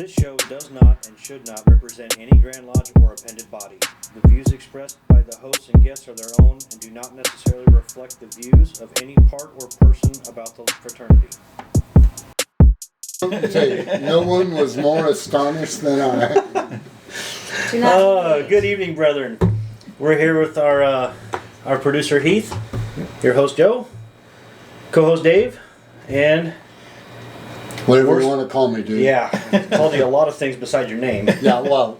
This show does not and should not represent any Grand Lodge or appended body. The views expressed by the hosts and guests are their own and do not necessarily reflect the views of any part or person about the fraternity. I'll tell you, no one was more astonished than I. Good evening, brethren. We're here with our producer Heath, your host Joe, co-host Dave, and Whatever you want to call me, dude. yeah, called you a lot of things besides your name. Yeah, well,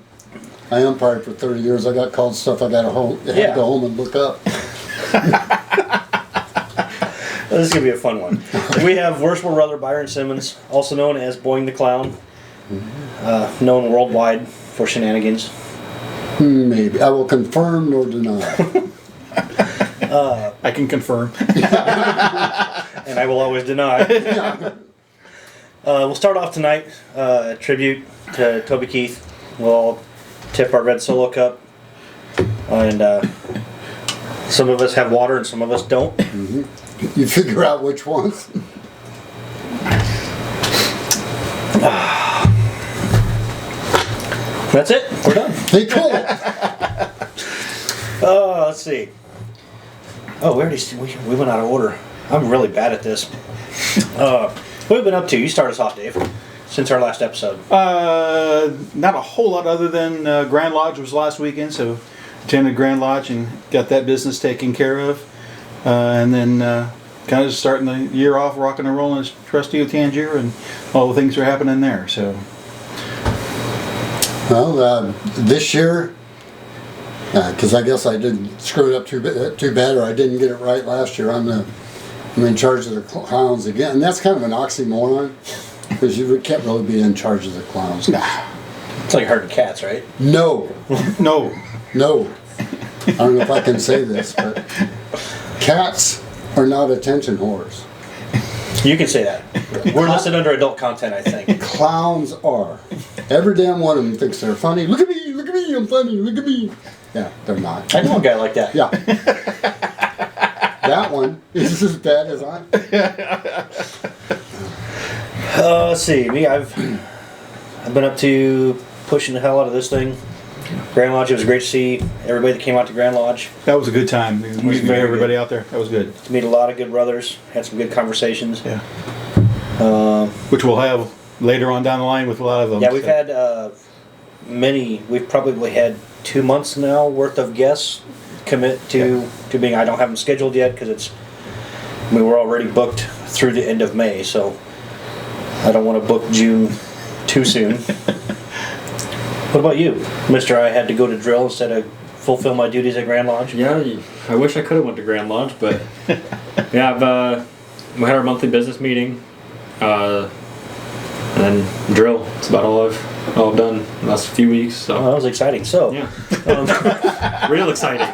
I umpired for 30 years. I got called stuff I got to go home and look up. This is going to be a fun one. We have Worshipful Brother Byron Simmons, also known as Boing the Clown, known worldwide for shenanigans. Maybe. I will confirm nor deny. I can confirm. And I will always deny. We'll start off tonight, a tribute to Toby Keith. We'll all tip our red Solo cup. And some of us have water and some of us don't. Mm-hmm. You figure out which ones. That's it. We're done. Hey, cool. Let's see. Oh, we went out of order. I'm really bad at this. What have you been up to? You start us off, Dave, since our last episode. Not a whole lot other than Grand Lodge was last weekend, so attended Grand Lodge and got that business taken care of. And then kind of just starting the year off rocking and rolling as trustee of Tangier and all the things that are happening there. So, Well, this year, because I guess I didn't screw it up too bad, or I didn't get it right last year, I'm in charge of the clowns again. And that's kind of an oxymoron, because you can't really be in charge of the clowns. It's like herding cats, right? No. no. I don't know if I can say this, but cats are not attention whores. You can say that. We're listed under adult content, I think. Clowns are. Every damn one of them thinks they're funny. Look at me, I'm funny, look at me. Yeah, they're not. I know a guy like that. Yeah. That one is as bad as I. Let's see. Me, I've been up to pushing the hell out of this thing. Grand Lodge, it was great to see everybody that came out to Grand Lodge. That was a good time. We met everybody out there. That was good. To meet a lot of good brothers. Had some good conversations. Yeah. Which we'll have later on down the line with a lot of them. Yeah, we've had many. We've probably had 2 months now worth of guests commit to being. I don't have them scheduled yet because we were already booked through the end of May, so I don't want to book June too soon. What about you, Mr. I had to go to drill instead of fulfill my duties at Grand Lodge? Yeah, I wish I could have went to Grand Lodge, but yeah, we had our monthly business meeting, and then drill. It's about all I've done the last few weeks. So that was exciting. So yeah, real exciting.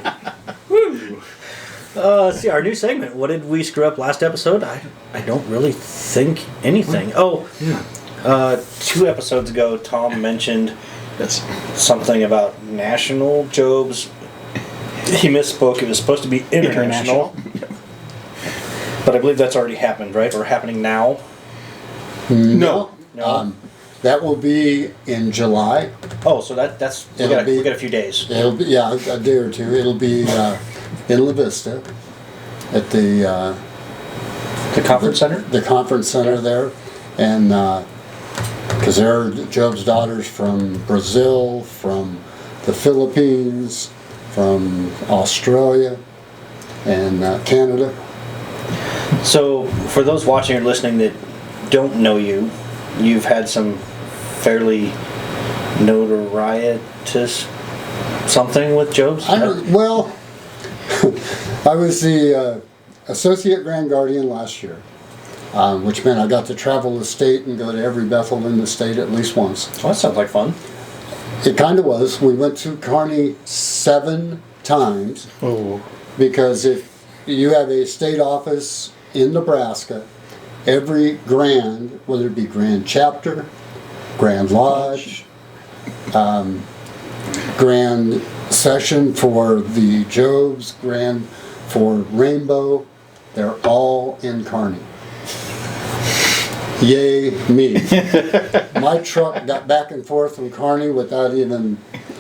Woo! Let's see our new segment. What did we screw up last episode? I don't really think anything. Oh, yeah. 2 episodes ago, Tom mentioned. That's something about national Jobs. He misspoke. It was supposed to be international. But I believe that's already happened, right? Or happening now? No. That will be in July. Oh, so that's we got a few days. It'll be, a day or two. It'll be in La Vista at the conference center. The conference center there, and. Because there are Job's daughters from Brazil, from the Philippines, from Australia, and Canada. So, for those watching or listening that don't know you, you've had some fairly notorietous something with Job's? I was the Associate Grand Guardian last year. Which meant I got to travel the state and go to every Bethel in the state at least once. Well, that sounds like fun. It kind of was. We went to Kearney 7 times. Oh. Because if you have a state office in Nebraska, every grand, whether it be Grand Chapter, Grand Lodge, Grand Session for the Jobs, Grand for Rainbow, they're all in Kearney. Yay me. My truck got back and forth from Kearney without even,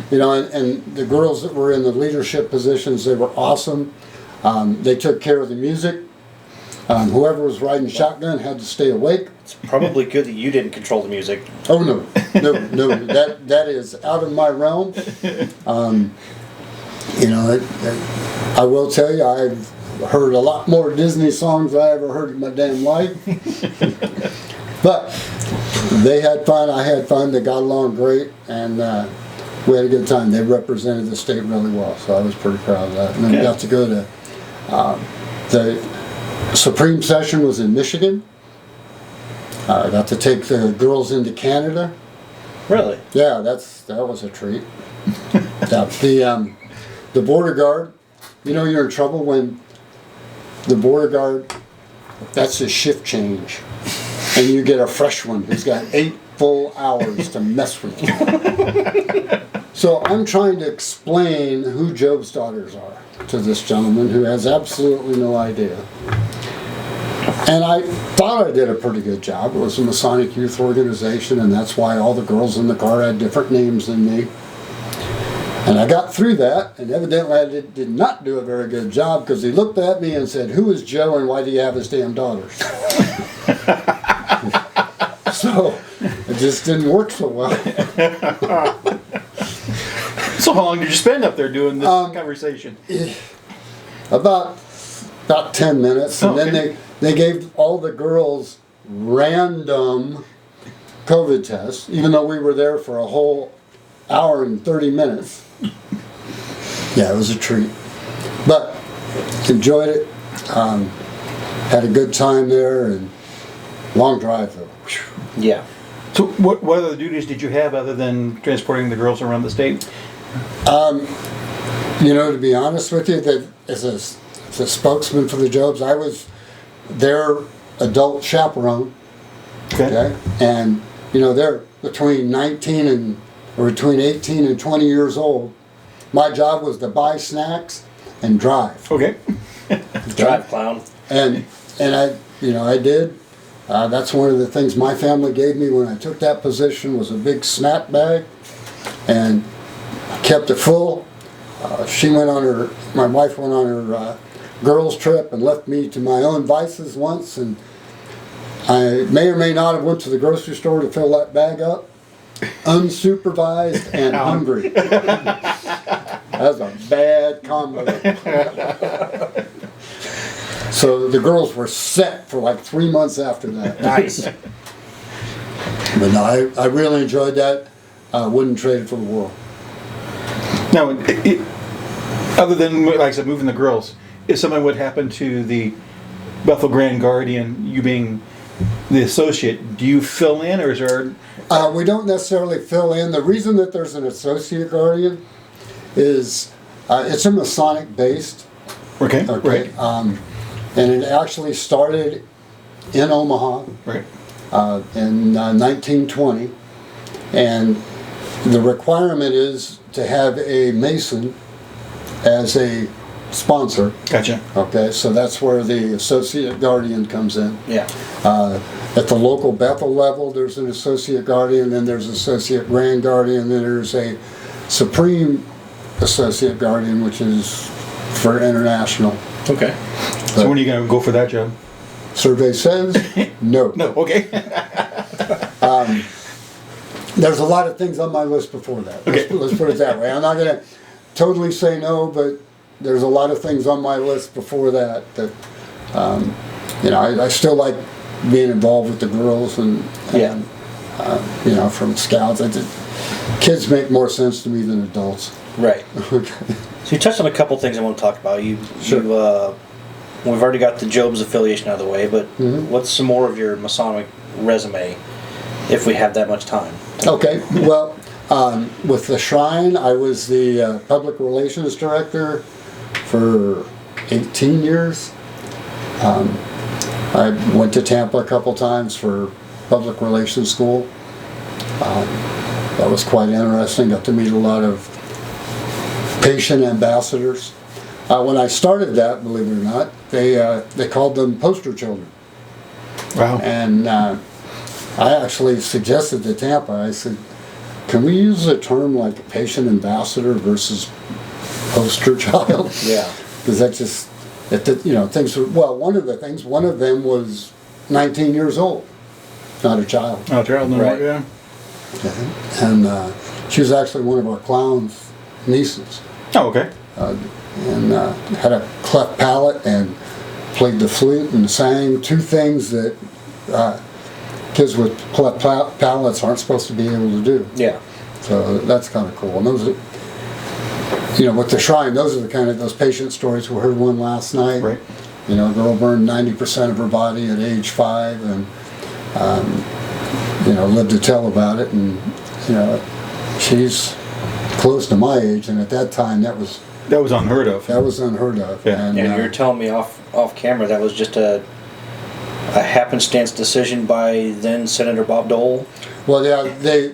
and the girls that were in the leadership positions, they were awesome. They took care of the music. Whoever was riding shotgun had to stay awake. It's probably good that you didn't control the music. Oh no, that is out of my realm. I will tell you, I've heard a lot more Disney songs than I ever heard in my damn life. But they had fun, I had fun, they got along great, and we had a good time. They represented the state really well, so I was pretty proud of that. And then we got to go to the Supreme Session was in Michigan. I got to take the girls into Canada. Really? Yeah, that was a treat. The border guard, you're in trouble when the border guard, that's a shift change. And you get a fresh one who's got 8 full hours to mess with you. So I'm trying to explain who Job's daughters are to this gentleman who has absolutely no idea. And I thought I did a pretty good job. It was a Masonic youth organization, and that's why all the girls in the car had different names than me. And I got through that, and evidently I did not do a very good job, because he looked at me and said, "Who is Joe, and why do you have his damn daughters?" So it just didn't work so well. So how long did you spend up there doing this conversation? About 10 minutes, and then they gave all the girls random COVID tests, even though we were there for a whole hour and 30 minutes. Yeah, it was a treat. But enjoyed it. Had a good time there, and long drive though. Yeah. So what other duties did you have other than transporting the girls around the state? To be honest with you, that as a spokesman for the Jobs, I was their adult chaperone. Okay. And they're between 18 and 20 years old. My job was to buy snacks and drive. Okay. Drive, clown. And I did. That's one of the things my family gave me when I took that position, was a big snack bag, and I kept it full. My wife went on her girls trip and left me to my own vices once, and I may or may not have went to the grocery store to fill that bag up, unsupervised and hungry. That's a bad combo. So the girls were set for like 3 months after that. Nice. But no, I really enjoyed that. Wouldn't trade it for the world. Now, other than, like I said, moving the girls, if something would happen to the Bethel Grand Guardian, you being the associate, do you fill in, or is there... We don't necessarily fill in. The reason that there's an associate guardian is it's a Masonic based. Okay. Right. And it actually started in Omaha. Right. In 1920. And the requirement is to have a Mason as a sponsor. Gotcha. Okay, so that's where the associate guardian comes in. Yeah. At the local Bethel level, there's an associate guardian, then there's associate grand guardian, then there's a supreme associate guardian, which is for international. Okay. So when are you going to go for that job? Survey says no. No, okay. There's a lot of things on my list before that. Okay. Let's put it that way. I'm not going to totally say no, but there's a lot of things on my list before that I still like being involved with the girls and from scouts. Kids make more sense to me than adults. Right. Okay. So you touched on a couple things I want to talk about. Sure. We've already got the Job's affiliation out of the way, but what's some more of your Masonic resume, if we have that much time? Okay. Well, with the Shrine, I was the public relations director for 18 years. I went to Tampa a couple times for public relations school. That was quite interesting. Got to meet a lot of patient ambassadors. When I started that, believe it or not, they called them poster children. Wow. And I actually suggested to Tampa, I said, can we use a term like patient ambassador versus poster child? Yeah. Because that just, things were, well, one of them was 19 years old, not a child. Oh, child, no, Right. yeah. And she was actually one of our clown's nieces. Oh, okay. And had a cleft palate and played the flute and sang two things that kids with cleft palates aren't supposed to be able to do. Yeah. So that's kind of cool. And those are, with the shrine, those are the kind of those patient stories. We heard one last night. Right. A girl burned 90% of her body at age 5 and, lived to tell about it. And, she's close to my age, and at that time that was unheard of. That was unheard of. Yeah. And, And you're telling me off camera that was just a happenstance decision by then Senator Bob Dole? well, yeah,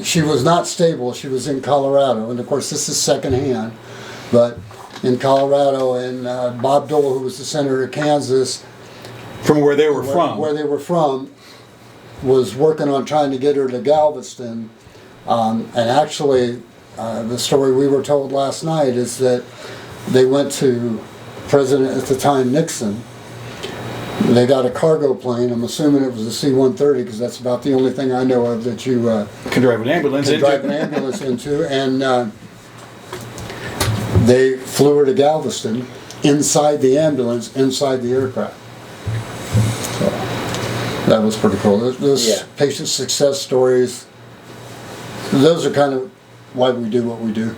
she was not stable. She was in Colorado, and of course this is secondhand, but in Colorado, and Bob Dole, who was the senator of Kansas, From where they were from. where they were from, was working on trying to get her to Galveston, and actually, the story we were told last night is that they went to President at the time Nixon. They got a cargo plane. I'm assuming it was a C-130 because that's about the only thing I know of that you Can drive an ambulance can into. drive an ambulance into. And they flew her to Galveston inside the ambulance, inside the aircraft. So that was pretty cool. Those Yeah. patient success stories, those are kind of why we do what we do.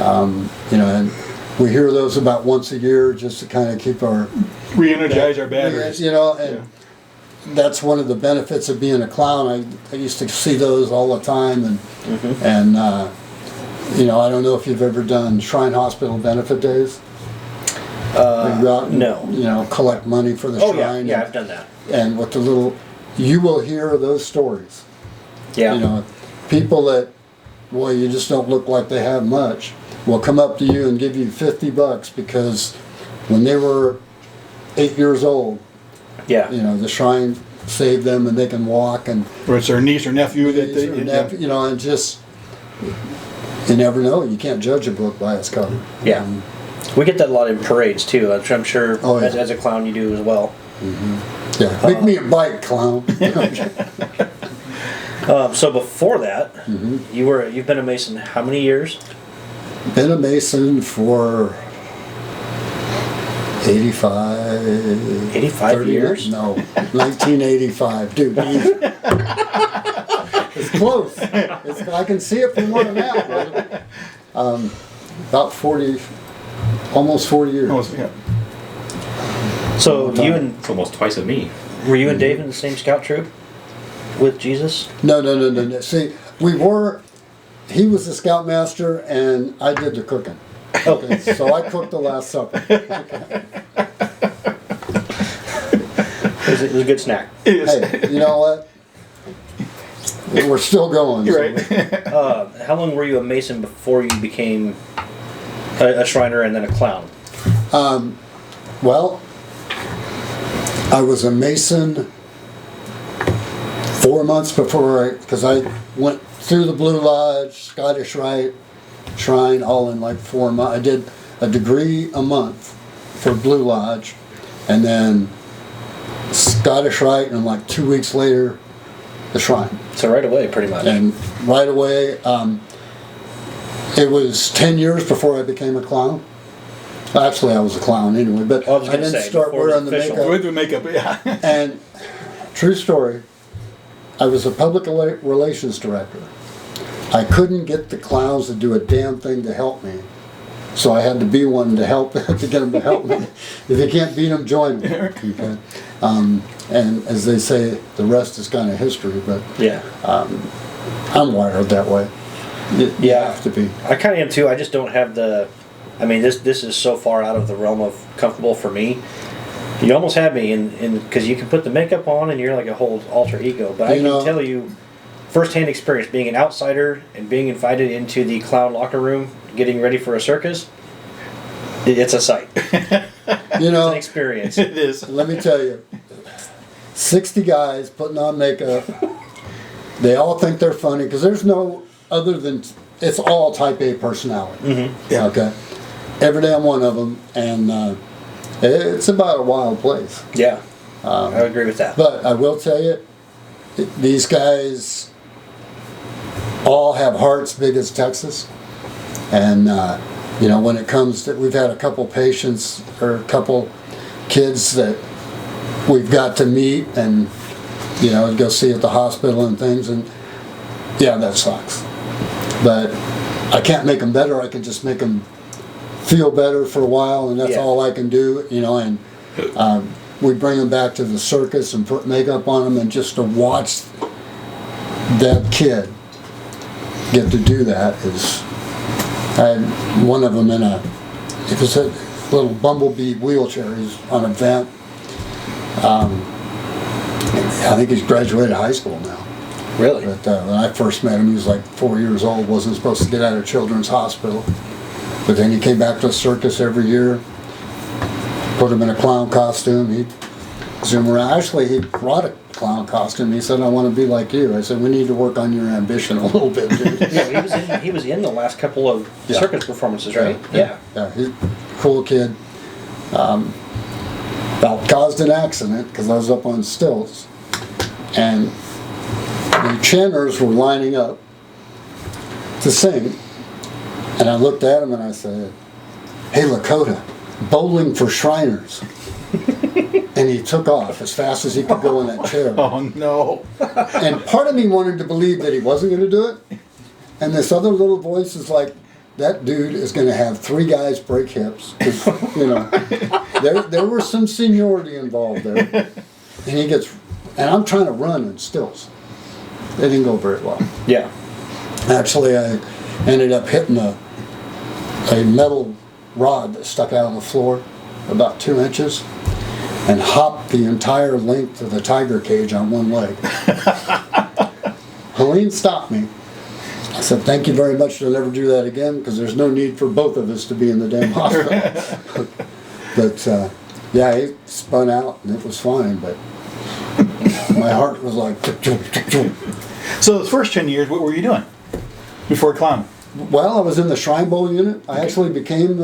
And we hear those about once a year just to kind of keep our Re-energize our batteries. and that's one of the benefits of being a clown. I used to see those all the time, and I don't know if you've ever done Shrine Hospital benefit days. Where you go out and, no. collect money for the Oh shrine. yeah, I've done that. And with the you will hear those stories. Yeah. People that, boy, you just don't look like they have much, will come up to you and give you $50 because when they were 8 years old, Yeah. the shrine saved them and they can walk, and Or it's their niece or nephew that they. and just, you never know. You can't judge a book by its cover. Yeah. We get that a lot in parades too. I'm sure Oh, yeah. as a clown you do as well. Yeah, make me a bike, clown. So before that, you've been a Mason how many years? Been a Mason for 85. 85 30 years? No, 1985. Dude, easy. It's close. I can see it from where I'm at, brother. About 40, almost 40 years. Yeah. So It's almost twice of me. were you and Dave in the same scout troop with Jesus? No. See, he was the scoutmaster and I did the cooking. Okay, so I cooked the Last Supper. It was a good snack. Hey, you know what? We're still going. You're right. How long were you a Mason before you became a Shriner and then a clown? Well, I was a Mason 4 months before because I went through the Blue Lodge, Scottish Rite, Shrine, all in like 4 months. I did a degree a month for Blue Lodge, and then Scottish Rite, and like 2 weeks later, the Shrine. So right away, pretty much. And right away, it was 10 years before I became a clown. Actually, I was a clown anyway, but I was I gonna didn't say, start before it was wearing the official. makeup. With the makeup, yeah. And true story, I was a public relations director. I couldn't get the clowns to do a damn thing to help me. So I had to be one to help, to get them to help me. If you can't beat them, join them. Okay? And as they say, the rest is kind of history, but Yeah. I'm wired that way. You have to be. I kind of am too. I just don't have the. I mean, this is so far out of the realm of comfortable for me. You almost had me in because you can put the makeup on and you're like a whole alter ego. But I can tell you, firsthand experience being an outsider and being invited into the clown locker room, getting ready for a circus. It's a sight. It's You know, an experience. It is. let me tell you, 60 guys putting on makeup. They all think they're funny because there's no other than, it's all type A personality. Mm-hmm. Yeah. Okay. Every damn one of them. And it's about a wild place. Yeah. I would agree with that. But I will tell you, these guys all have hearts big as Texas. And, you know, when it comes to, we've had a couple patients or a couple kids that we've got to meet and, you know, go see at the hospital and things. And yeah, that sucks. But I can't make them better. I can just make them feel better for a while. And that's all I can do, you know, and we bring them back to the circus and put makeup on them, and just to watch that kid get to do that is, I had one of them in it was a little bumblebee wheelchair. He's on a vent. I think he's graduated high school now. Really? But when I first met him, he was like 4 years old, wasn't supposed to get out of Children's Hospital. But then he came back to the circus every year, put him in a clown costume, he'd zoom around. Actually, he brought a clown costume. He said, I want to be like you. I said, we need to work on your ambition a little bit, dude. Yeah, he was in the last couple of circus performances, right? Yeah, he's a cool kid. About caused an accident because I was up on stilts, and the chanters were lining up to sing, and I looked at him and I said, hey Lakota, bowling for Shriners. And he took off as fast as he could go in that chair. Oh no. And part of me wanted to believe that he wasn't going to do it, and this other little voice is like, that dude is going to have 3 guys break hips. 'Cause, you know, there was some seniority involved there. And he gets, and I'm trying to run in stilts. It didn't go very well. Yeah. Actually, I ended up hitting a metal rod that stuck out on the floor about 2 inches and hopped the entire length of the tiger cage on one leg. Helene stopped me. I said, thank you very much, you'll never do that again, because there's no need for both of us to be in the damn hospital. But yeah, he spun out and it was fine, but my heart was like... So the first 10 years, what were you doing before clowning? Well, I was in the Shrine Bowl unit. I actually became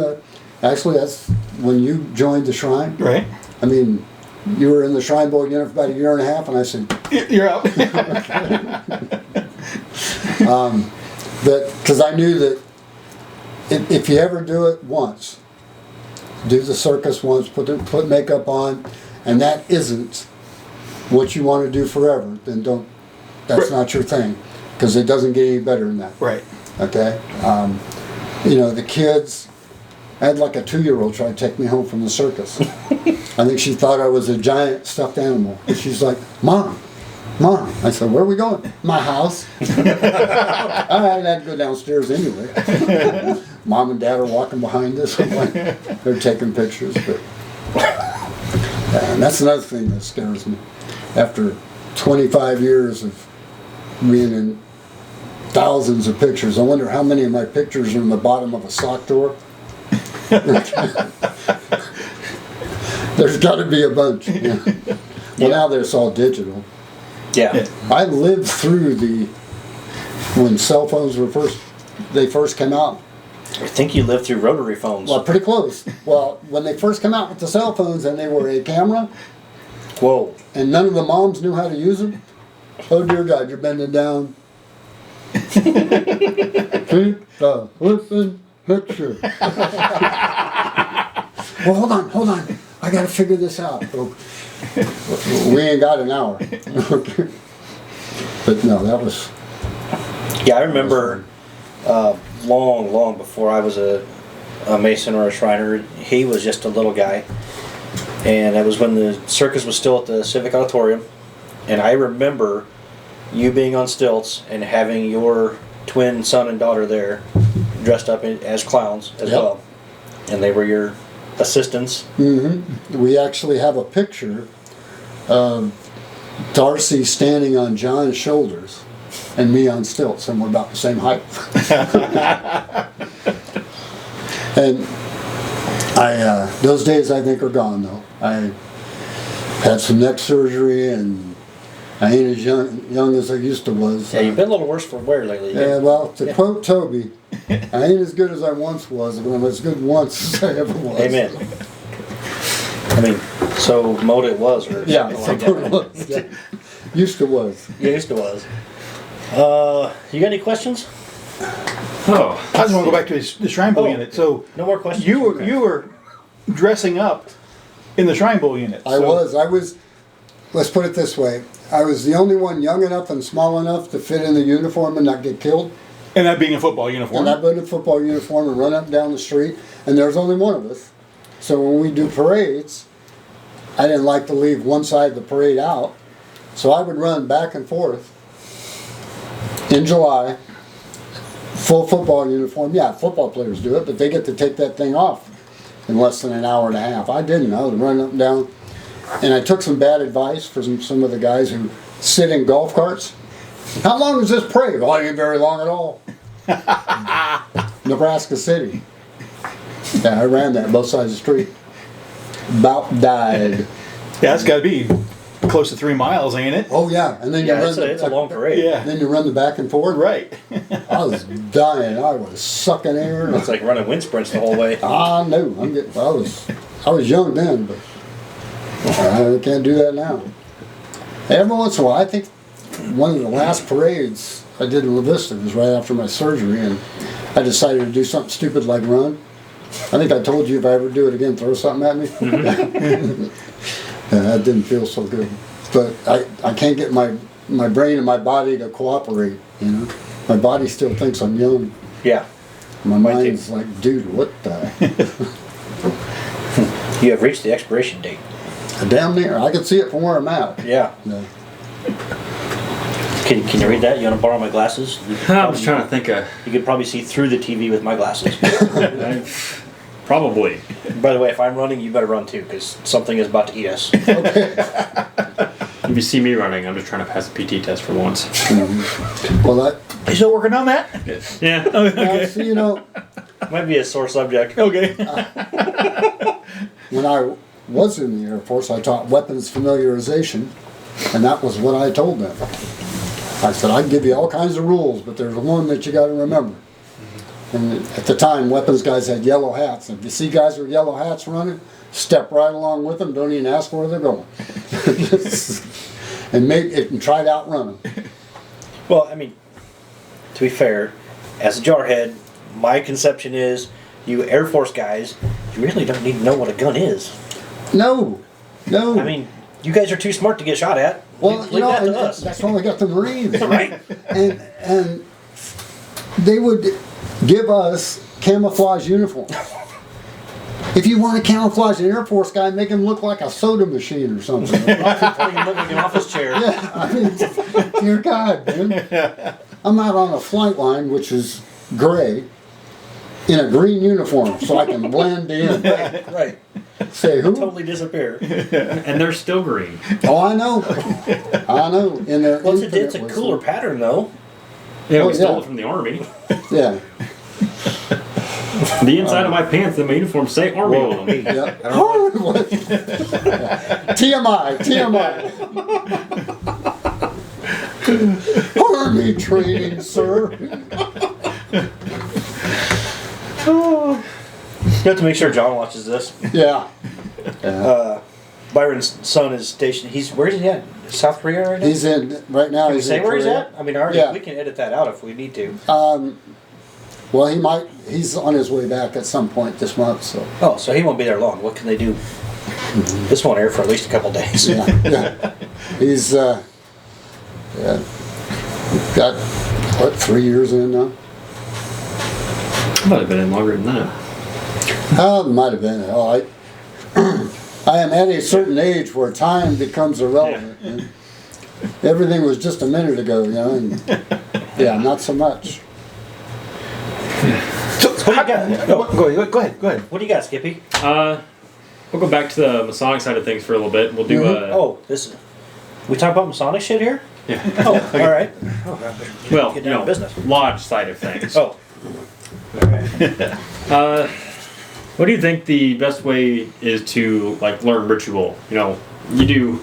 actually that's when you joined the Shrine. Right. I mean, you were in the Shrine Bowl unit for about a year and a half, and I said... You're out. Because I knew that if you ever do it once, do the circus once, put makeup on, and that isn't what you want to do forever, then don't. That's not your thing, because it doesn't get any better than that. Right. Okay. You know, the kids. I had like a 2-year-old try to take me home from the circus. I think she thought I was a giant stuffed animal. And she's like, Mom. I said, where are we going? My house. I had to go downstairs anyway. Mom and Dad are walking behind us. They're taking pictures. But and that's another thing that scares me. After 25 years of being in thousands of pictures, I wonder how many of my pictures are in the bottom of a sock drawer. There's got to be a bunch. Yeah. Well, now there's all digital. Yeah. I lived through when cell phones were first came out. I think you lived through rotary phones. Well, pretty close. Well, when they first came out with the cell phones and they were a camera. Whoa. And none of the moms knew how to use them. Oh dear God, you're bending down. Keep the listen picture. Well, hold on. I got to figure this out. We ain't got an hour. But no, that was... Yeah, I remember long before I was a Mason or a Shriner, he was just a little guy. And that was when the circus was still at the Civic Auditorium. And I remember you being on stilts and having your twin son and daughter there dressed up as clowns as well. And they were your assistants. Mm-hmm. We actually have a picture of Darcy standing on John's shoulders and me on stilts, and we're about the same height. And those days I think are gone though. Had some neck surgery, and I ain't as young as I used to was. Yeah, you've been a little worse for wear lately. Yeah, well, to quote Toby, I ain't as good as I once was, but I'm as good once as I ever was. Amen. I mean, so mode it was, or Yeah, something like that. was. Yeah. Used to was. Yeah, used to was. You got any questions? Oh, I just want to go back to the Shrine Bowl Oh. unit. So No more questions? you were dressing up in the Shrine Bowl unit. I was, let's put it this way, I was the only one young enough and small enough to fit in the uniform and not get killed. And that being a football uniform. And I put in a football uniform and run up and down the street, and there's only one of us. So when we do parades, I didn't like to leave one side of the parade out, so I would run back and forth in July, full football uniform. Yeah, football players do it, but they get to take that thing off in less than an hour and a half. I didn't. I was running up and down, and I took some bad advice from some of the guys who sit in golf carts. How long is this parade? Well, it ain't very long at all. Nebraska City. Yeah, I ran that both sides of the street. About died. Yeah, it's got to be close to 3 miles, ain't it? Oh yeah, and then Yeah, you it's run a long parade. Yeah. Then you run the back and forth. Right. I was dying. I was sucking air. It's like running wind sprints the whole way. I know. I was young then, but I can't do that now. Every once in a while, I think one of the last parades I did in La Vista was right after my surgery, and I decided to do something stupid like run. I think I told you if I ever do it again, throw something at me. Yeah, that didn't feel so good. But I can't get my brain and my body to cooperate, you know. My body still thinks I'm young. Yeah. My mind's like, dude, what the? You have reached the expiration date. Damn near. I can see it from where I'm at. Yeah. Yeah. Can you read that? You want to borrow my glasses? I was trying to think of. You could probably see through the TV with my glasses. Probably. By the way, if I'm running, you better run too, because something is about to eat us. If you see me running, I'm just trying to pass a PT test for once. Well, that. You still working on that? Yeah. Now, see, you know, Might be a sore subject. Okay. when I was in the Air Force, I taught weapons familiarization, and that was what I told them. I said, I can give you all kinds of rules, but there's one that you got to remember. And at the time, weapons guys had yellow hats. And if you see guys with yellow hats running, step right along with them. Don't even ask where they're going. and try to outrun them. Well, I mean, to be fair, as a jarhead, my conception is you Air Force guys, you really don't need to know what a gun is. No. I mean, you guys are too smart to get shot at. Well, Leave you know, that to and us. that's why we got the Marines. Right. And they would give us camouflage uniforms. If you want to camouflage an Air Force guy, make him look like a soda machine or something. Make him look like an office chair. Yeah, I mean, dear God, man. I'm out on a flight line, which is gray, in a green uniform, so I can blend in. Right. Say who? Totally disappear. And they're still green. Oh, I know. I know. In their Well, it's a infinite cooler wisdom. pattern, though. Yeah, Oh, we stole yeah. it from the Army. Yeah. The inside of my pants and my uniform say Army on them. Yeah. TMI. Army training, sir. You have to make sure John watches this. Yeah. Byron's son is stationed. Where is he at? South Korea right now? He's in right now. Can we He's say in where he's Korea. at? I mean, Yeah. we can edit that out if we need to. Well, he might. He's on his way back at some point this month. So. Oh, so he won't be there long. What can they do? This won't air for at least a couple days. Yeah. He's got what 3 years in now. I might have been in longer than that. Might have been. Oh, I am at a certain age where time becomes irrelevant. Yeah. And everything was just a minute ago, you know. And yeah, not so much. So, What do you got? Go ahead. What do you got, Skippy? We'll go back to the Masonic side of things for a little bit. We'll do We talk about Masonic shit here? yeah. Oh, all right. Well, Get you down know, to business. lodge side of things. Oh. What do you think the best way is to like learn ritual? You know, you do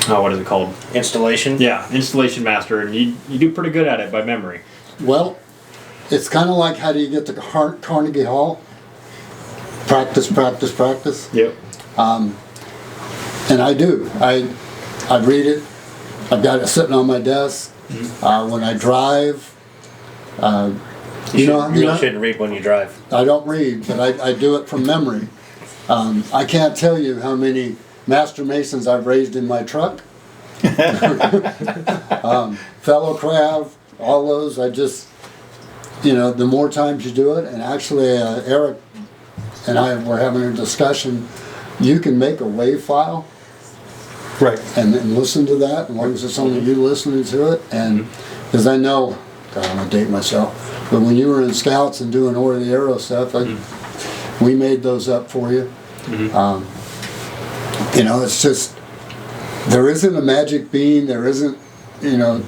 what is it called? Installation. Yeah, installation master, and you do pretty good at it by memory. Well, it's kind of like, how do you get to Carnegie Hall? Practice, practice, practice. Yep. And I do. I read it. I've got it sitting on my desk. When I drive, You shouldn't read when you drive. I don't read, but I do it from memory. I can't tell you how many Master Masons I've raised in my truck. Fellow craft, all those. I just, the more times you do it, and actually Eric and I were having a discussion, you can make a WAV file. Right. And listen to that, as long as it's only you listening to it. And because I know, God, I'm going to date myself, but when you were in Scouts and doing Or the Arrow stuff, we made those up for you. It's just, there isn't a magic bean, there isn't, the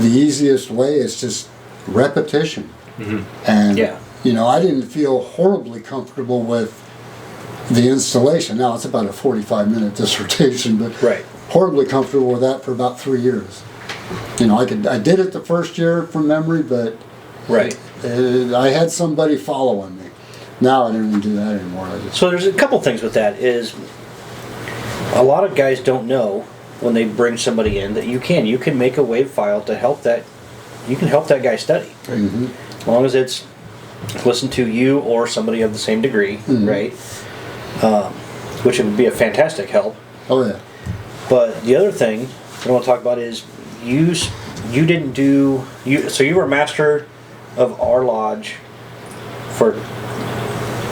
easiest way. It's just repetition. And, I didn't feel horribly comfortable with the installation. Now it's about a 45-minute dissertation, but horribly comfortable with that for about 3 years. I did it the first year from memory, but I had somebody following me. Now I don't even do that anymore. So there's a couple things with that. Is a lot of guys don't know when they bring somebody in that you can make a WAV file to help that. You can help that guy study, as long as it's listen to you or somebody of the same degree, right? Which would be a fantastic help. Oh yeah. But the other thing I want to talk about is you didn't do you. So you were master of our lodge for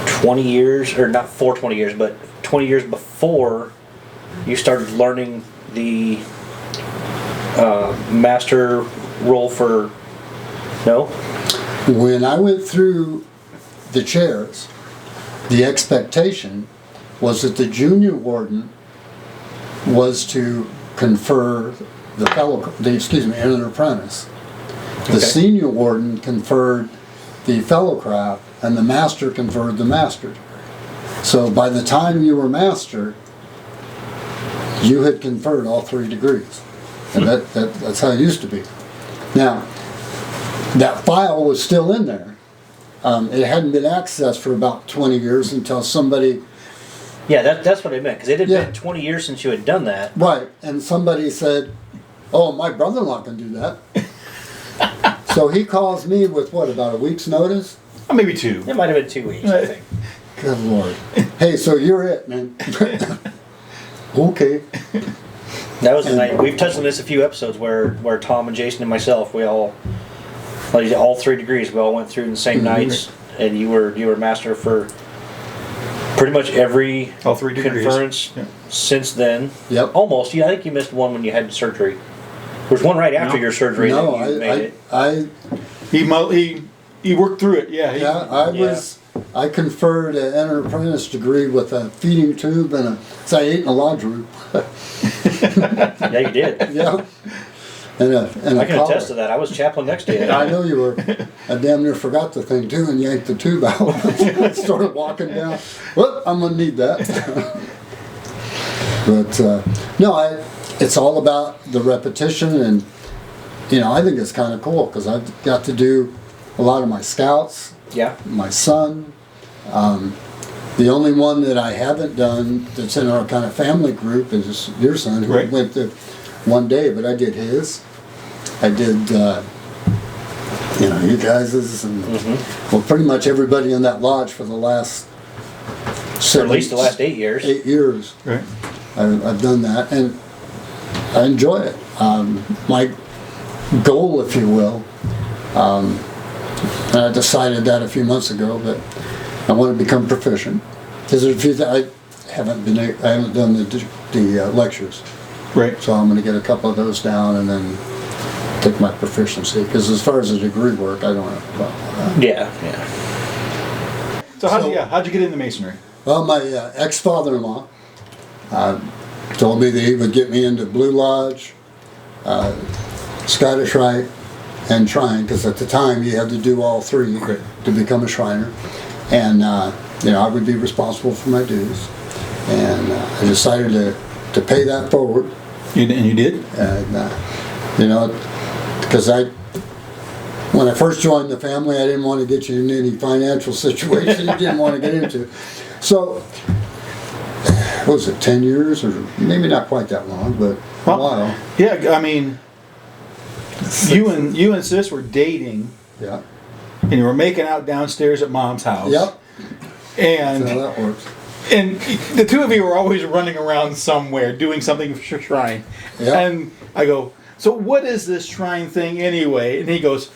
20 years, or not for 20 years, but 20 years before you started learning the master role for. No. When I went through the chairs, the expectation was that the junior warden was to confer an apprentice. The senior warden conferred the fellow craft, and the master conferred the master. So by the time you were master, you had conferred all 3 degrees. And that's how it used to be. Now, that file was still in there. It hadn't been accessed for about 20 years until somebody... Yeah, that's what I meant, because it had been 20 years since you had done that. Right, and somebody said, oh, my brother-in-law can do that. So he calls me with, about a week's notice? Or maybe 2. It might have been 2 weeks, I think. Good Lord. Hey, so you're it, man. Okay. That was the night. We've touched on this a few episodes where Tom and Jason and myself, we all 3 degrees, we all went through in the same nights, and you were master for pretty much every all 3 degrees. Conference since then. Yep. Almost. Yeah, I think you missed one when you had surgery. There was one right after your surgery that you made it. He worked through it. Yeah. I conferred an apprentice degree with a feeding tube and I ate in a lodge room. Yeah, you did. Yeah. And I can attest to that. I was chaplain next to you. I know you were. I damn near forgot the thing too and yanked the tube out. Started walking down. Well, I'm going to need that. But no, it's all about the repetition, and I think it's kind of cool because I've got to do a lot of my scouts. Yeah. My son. The only one that I haven't done that's in our kind of family group is your son, who went to one day, but I did his. I did, you guys's, and well, pretty much everybody in that lodge for the last. Or at least the last 8 years. 8 years. Right. I've done that, and I enjoy it. My goal, if you will, and I decided that a few months ago, but I want to become proficient. Because there's a few I haven't done the lectures. Right. So I'm going to get a couple of those down and then take my proficiency. Because as far as the degree work, I don't have a problem with that. Yeah. So how'd you get into Masonry? Well, my ex-father-in-law told me that he would get me into Blue Lodge, Scottish Rite, and Shrine, because at the time you had to do all 3 to become a Shriner. And I would be responsible for my dues. And I decided to pay that forward. And you did? And, you know, because when I first joined the family, I didn't want to get you in any financial situation you didn't want to get into. So, what was it, 10 years? Or maybe not quite that long, but a while. Yeah, I mean, you and Sis were dating. Yeah. And you were making out downstairs at Mom's house. Yep. And So that works. And the two of you were always running around somewhere doing something for shrine. Yep. And I go, so what is this shrine thing anyway? And he goes,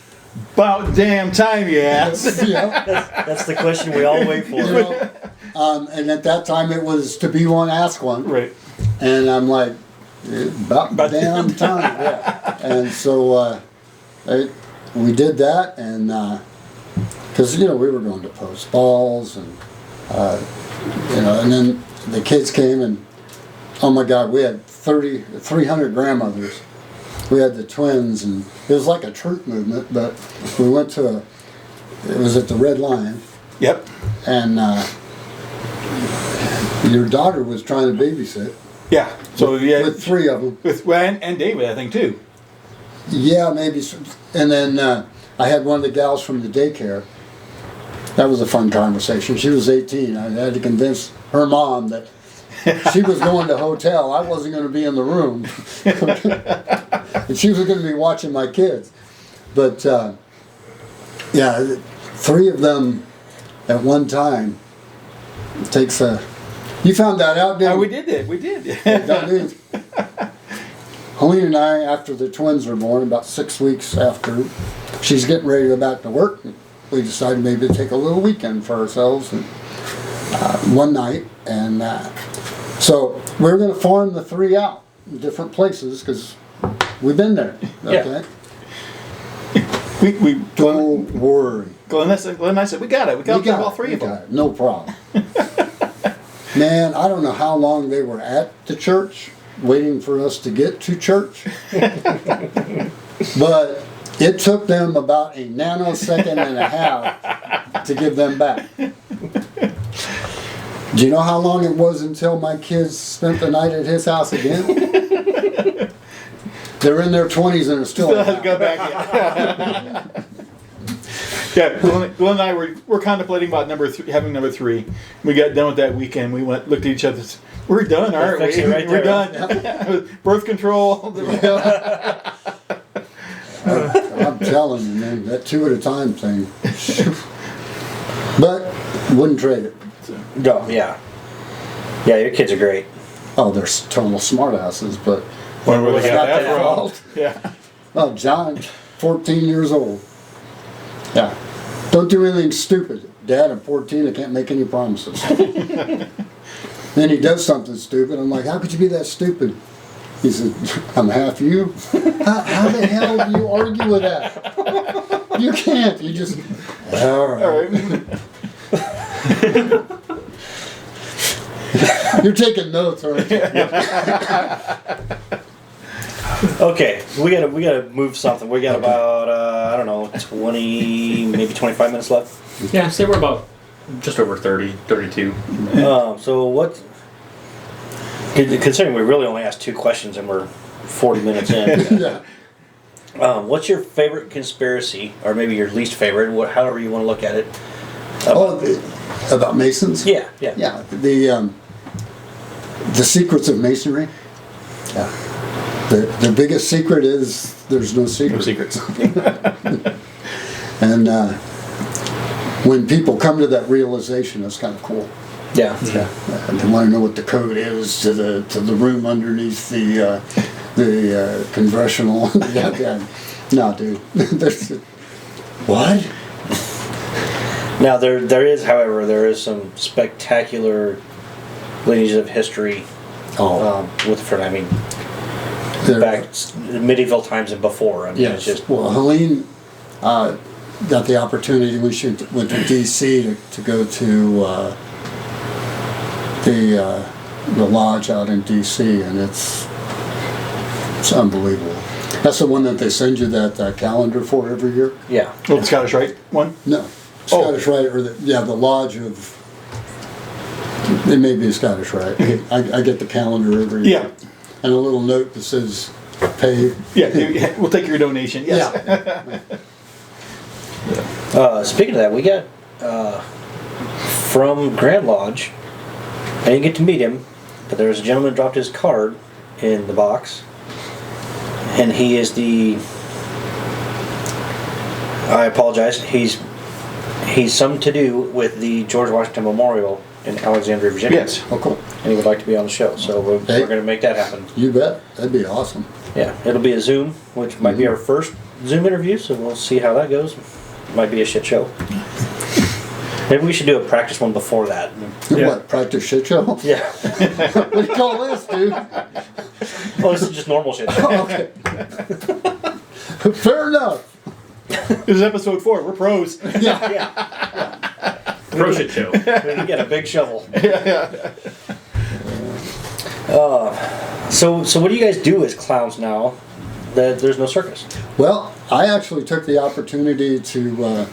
about damn time you asked. Yeah. That's the question we all wait for. You know, and at that time it was to be one, ask one. Right. And I'm like, about damn time. Yeah. And so we did that, and because you know we were going to post balls, and you know, and then the kids came, and oh my God, we had 300 grandmothers. We had the twins, and it was like a troop movement. But we went to it was at the Red Lion. Yep. And your daughter was trying to babysit. Yeah. So yeah, With 3 of them. and David, I think too. Yeah, maybe. And then I had one of the gals from the daycare. That was a fun conversation. She was 18. I had to convince her mom that she was going to a hotel. I wasn't going to be in the room. And she was going to be watching my kids. But yeah, 3 of them at one time. It takes a... You found that out, didn't you? We did. We did. That means Helene and I, after the twins were born, about 6 weeks after, she's getting ready to go back to work. We decided maybe to take a little weekend for ourselves, and one night, and so we were going to farm the 3 out in different places because we've been there. Okay. We Don't worry. Glenn, I said, we got it. We got all 3 of them. Got it. No problem. Man, I don't know how long they were at the church waiting for us to get to church. But it took them about a nanosecond and a half to give them back. Do you know how long it was until my kids spent the night at his house again? They're in their 20s and are still Hasn't got back yet. Yeah, Glenn and I were contemplating about having number 3. We got done with that weekend. We looked at each other. We're done, aren't we? Right We're there. done. Birth control. I'm telling you, man, that 2 at a time thing. But wouldn't trade it. No, yeah. Yeah, your kids are great. Oh, they're total smartasses, but Where they It's got not that their from? fault. Yeah. oh, John, 14 years old. Yeah. Don't do anything stupid. Dad, I'm 14, I can't make any promises. Then he does something stupid. I'm like, how could you be that stupid? He said, I'm half you. How the hell do you argue with that? You can't. You just, all right. All right. You're taking notes, aren't you? Okay, we gotta move something. We got about I don't know, 20, maybe 25 minutes left. Yeah, say we're about just over 30, 32. So what? Considering we really only asked 2 questions and we're 40 minutes in, Yeah. what's your favorite conspiracy, or maybe your least favorite, however you want to look at it? About Masons? Yeah. Yeah, the secrets of Masonry. Yeah. The biggest secret is there's no secret. No secrets. And when people come to that realization, that's kind of cool. Yeah. They want to know what the code is to the room underneath the congressional. Yeah. No, dude. What? Now there is, however, some spectacular lineages of history. I mean, back medieval times and before. I mean, Yes. it's just Well, Helene got the opportunity when she went to D.C. to go to the lodge out in D.C. and it's unbelievable. That's the one that they send you that calendar for every year. yeah. Oh, the Scottish Rite one? No, Scottish Rite, or the lodge of It may be a Scottish Rite. I get the calendar every year. Yeah. And a little note that says pay. Yeah, we'll take your donation. Yes. Yeah. Speaking of that, we got from Grand Lodge. I didn't get to meet him, but there was a gentleman who dropped his card in the box, and he is the. I apologize. He's something to do with the George Washington Memorial in Alexandria, Virginia. Yes. Oh, cool. And he would like to be on the show, so we're going to make that happen. You bet. That'd be awesome. Yeah, it'll be a Zoom, which might be our first Zoom interview, so we'll see how that goes. Might be a shit show. Maybe we should do a practice one before that. Yeah. What, practice shit show? Yeah. What do you call this, dude? Oh, this is just normal shit show. Okay. Fair enough. This is episode 4. We're pros. Yeah. Yeah. Pro shit show. We can get a big shovel. So what do you guys do as clowns now that there's no circus? Well, I actually took the opportunity to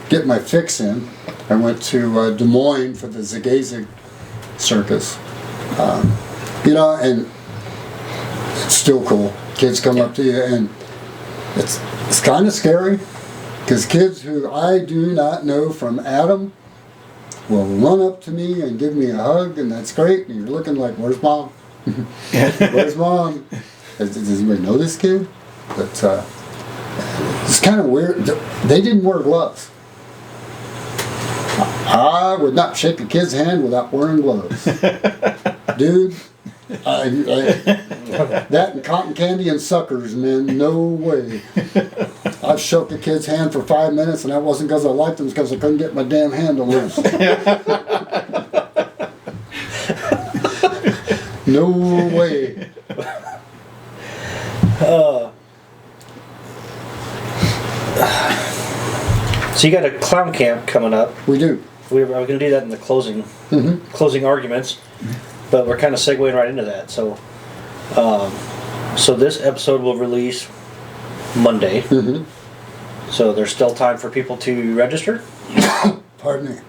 get my fix in. I went to Des Moines for the Zagazig Circus. And it's still cool. Kids come up to you, and it's kind of scary because kids who I do not know from Adam will run up to me and give me a hug, and that's great. And you're looking like, "Where's mom? Where's mom?" Does anybody know this kid? But it's kind of weird. They didn't wear gloves. I would not shake a kid's hand without wearing gloves. Dude, that and cotton candy and suckers, man, no way. I've shook a kid's hand for 5 minutes, and that wasn't because I liked them, it's because I couldn't get my damn hand to loose. No way. So you got a clown camp coming up. We do. We're going to do that in the closing arguments, but we're kind of segueing right into that. So, so this episode will release Monday. So there's still time for people to register. Pardon me.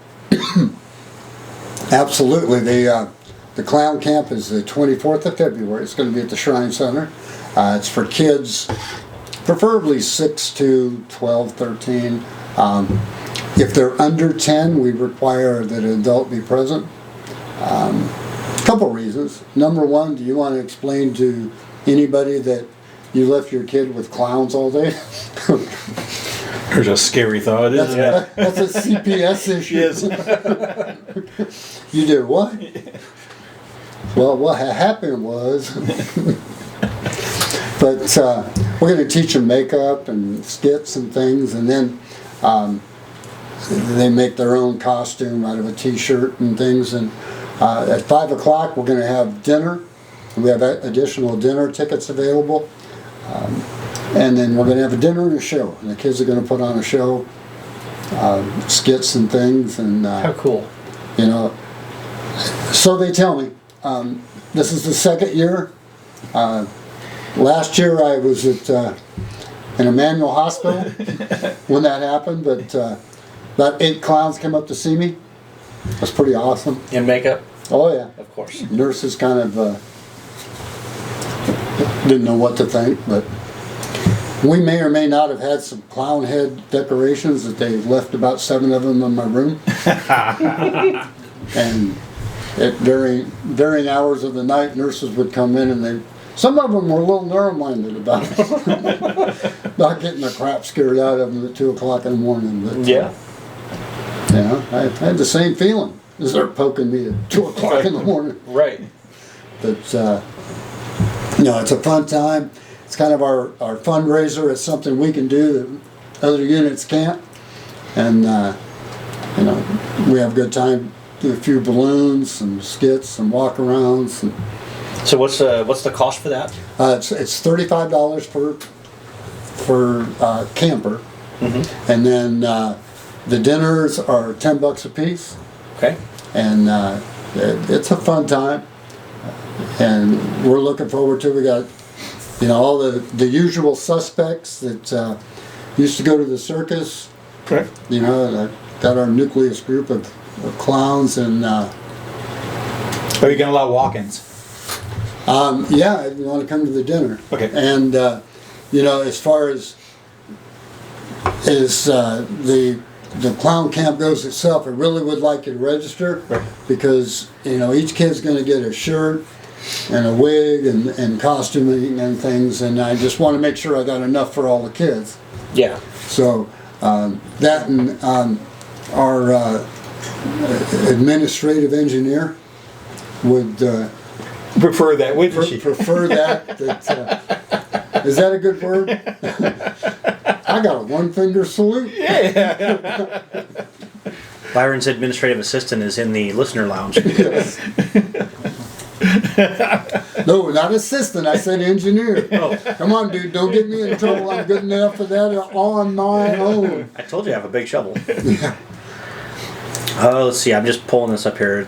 Absolutely. The clown camp is the 24th of February. It's going to be at the Shrine Center. It's for kids, preferably 6 to 12, 13. If they're under 10, we require that an adult be present. A couple reasons. Number one, do you want to explain to anybody that you left your kid with clowns all day? There's a scary thought, isn't it? That's a CPS issue. Yes. You did what? Well, what happened was, but we're going to teach them makeup and skits and things, and then they make their own costume out of a t-shirt and things. And at 5 o'clock, we're going to have dinner. We have additional dinner tickets available. And then we're going to have a dinner and a show. And the kids are going to put on a show, skits and things. And How cool. you know, so they tell me. This is the second year. Last year I was at an Emmanuel Hospital when that happened, but about 8 clowns came up to see me. It was pretty awesome. In makeup? Oh yeah. Of course. Nurses kind of didn't know what to think, but we may or may not have had some clown head decorations that they left about 7 of them in my room. And at varying hours of the night, nurses would come in, and some of them were a little narrow-minded about about getting the crap scared out of them at 2 o'clock in the morning. But, Yeah. I had the same feeling as they're poking me at 2 o'clock in the morning. Right. But it's a fun time. It's kind of our fundraiser. It's something we can do that other units can't. And we have a good time. Do a few balloons, some skits, some walk-arounds. So what's the cost for that? It's $35 for camper, and then the dinners are $10 a piece. Okay. And it's a fun time, and we're looking forward to it. We got all the usual suspects that used to go to the circus. Correct. Got our nucleus group of clowns, and Are you going to allow walk-ins? Yeah, if you want to come to the dinner. Okay. And, as far as the clown camp goes itself, I really would like you to register. Right. Because, each kid's going to get a shirt and a wig and costuming and things, and I just want to make sure I got enough for all the kids. Yeah. So that and our administrative engineer would Prefer that, wouldn't she? prefer that. Is that a good word? I got a one-finger salute. Byron's administrative assistant is in the listener lounge. No, not assistant. I said engineer. Oh. Come on, dude. Don't get me in trouble. I'm good enough for that on my own. I told you I have a big shovel. Let's see. I'm just pulling this up here.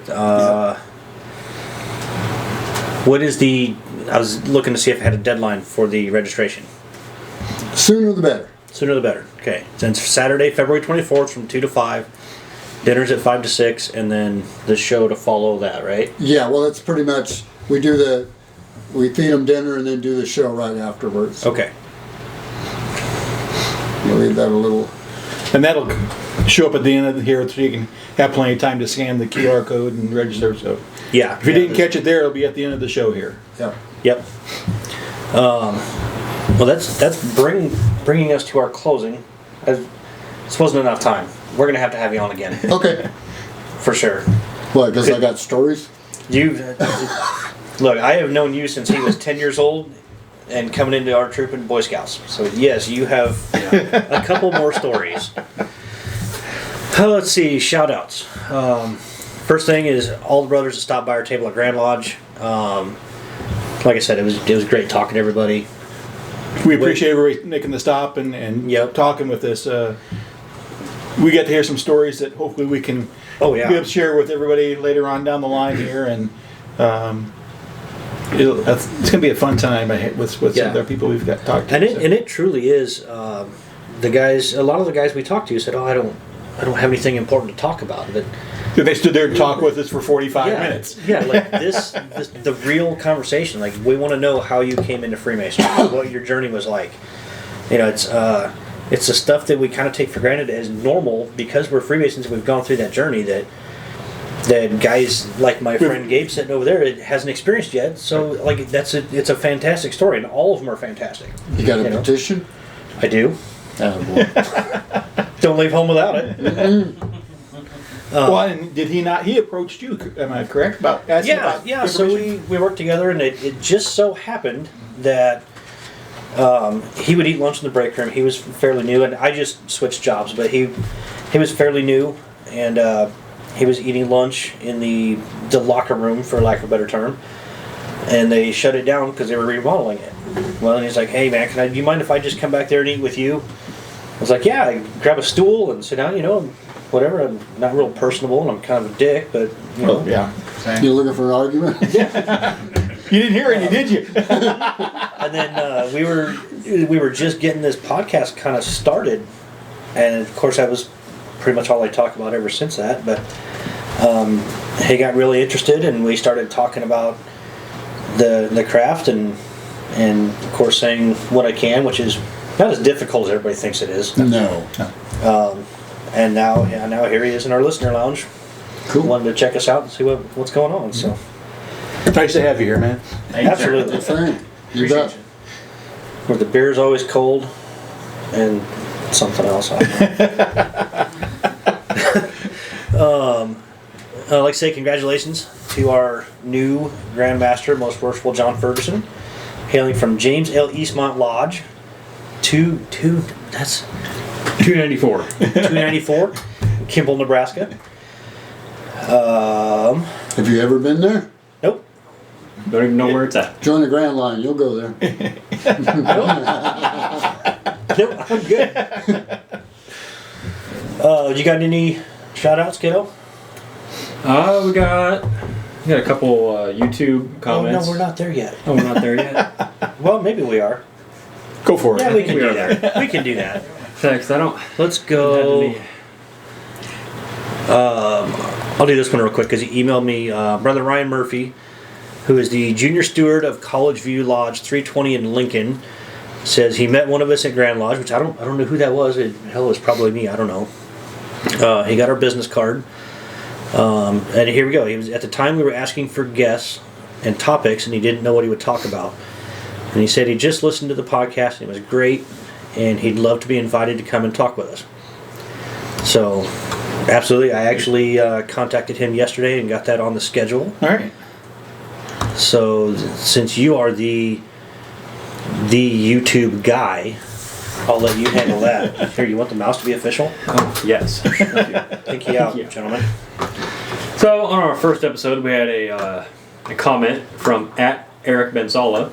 What is the? I was looking to see if I had a deadline for the registration. Sooner the better. Sooner the better. Okay. Since Saturday, February 24th, from 2 to 5. Dinner's at 5 to 6, and then the show to follow that, right? Yeah. Well, it's pretty much we feed them dinner and then do the show right afterwards. Okay. We'll leave that a little. And that'll show up at the end of here so you can have plenty of time to scan the QR code and register. So Yeah. if you didn't catch it there, it'll be at the end of the show here. Yeah. Yep. Well, that's bringing us to our closing. This wasn't enough time. We're gonna have to have you on again Okay. for sure. What? Because I got stories. You look. I have known you since he was 10 years old, and coming into our troop in Boy Scouts. So yes, you have a couple more stories. Let's see. Shout outs. First thing is all the brothers that stopped by our table at Grand Lodge. Like I said, it was great talking to everybody. We appreciate everybody making the stop and Yep. talking with us. We got to hear some stories that hopefully we can Oh yeah. be able to share with everybody later on down the line here, and it's going to be a fun time with some of the people we've got to talk to. And it truly is. The guys, a lot of the guys we talked to said, "Oh, I don't have anything important to talk about." But they stood there and talked with us for 45 minutes. Yeah, like this, the real conversation. Like we want to know how you came into Freemasonry, what your journey was like. It's the stuff that we kind of take for granted as normal because we're Freemasons and we've gone through that journey that guys like my friend Gabe sitting over there hasn't experienced yet. So like it's a fantastic story, and all of them are fantastic. You got a petition? I do. Oh, Don't leave home without it. Well, and did he not? He approached you, am I correct? About asking about Yeah. So we worked together, and it just so happened that he would eat lunch in the break room. He was fairly new, and I just switched jobs, but he was fairly new, and he was eating lunch in the locker room, for lack of a better term, and they shut it down because they were remodeling it. Well, and he's like, "Hey man, do you mind if I just come back there and eat with you?" I was like, "Yeah." I grab a stool and sit down. Whatever. I'm not real personable, and I'm kind of a dick, but yeah. you looking for an argument? You didn't hear any, did you? And then we were just getting this podcast kind of started, and of course that was pretty much all I talk about ever since that. But he got really interested, and we started talking about the craft, and of course saying what I can, which is not as difficult as everybody thinks it is. No. And now here he is in our listener lounge. Cool. Wanted to check us out and see what's going on. So Nice to have you here, man. absolutely. Thank you. Bet. Where the beer is always cold, and something else. I'd like to say congratulations to our new Grand Master, Most Worshipful John Ferguson, hailing from James L. Eastmont Lodge. That's 294. 294, Kimball, Nebraska. Have you ever been there? Nope. Don't even know where it's at. Join the Grand Line. You'll go there. Nope, I'm good. You got any shout outs, kiddo? We got a couple YouTube comments. Oh, no, we're not there yet. Oh, we're not there yet. Well, maybe we are. Go for it. Yeah, we can we do are that. We can do that. Thanks. I don't. Let's go. I'll do this one real quick because he emailed me. Brother Ryan Murphy, who is the junior steward of College View Lodge 320 in Lincoln, says he met one of us at Grand Lodge, which I don't know who that was. Hell, it was probably me. I don't know. He got our business card, and here we go. He was at the time we were asking for guests and topics, and he didn't know what he would talk about. And he said he just listened to the podcast and it was great, and he'd love to be invited to come and talk with us. So, absolutely, I actually contacted him yesterday and got that on the schedule. All right. So, since you are the YouTube guy, I'll let you handle that. Here, you want the mouse to be official? Oh, yes. Thank you out, gentlemen. So on our first episode, we had a comment from @Eric Benzala.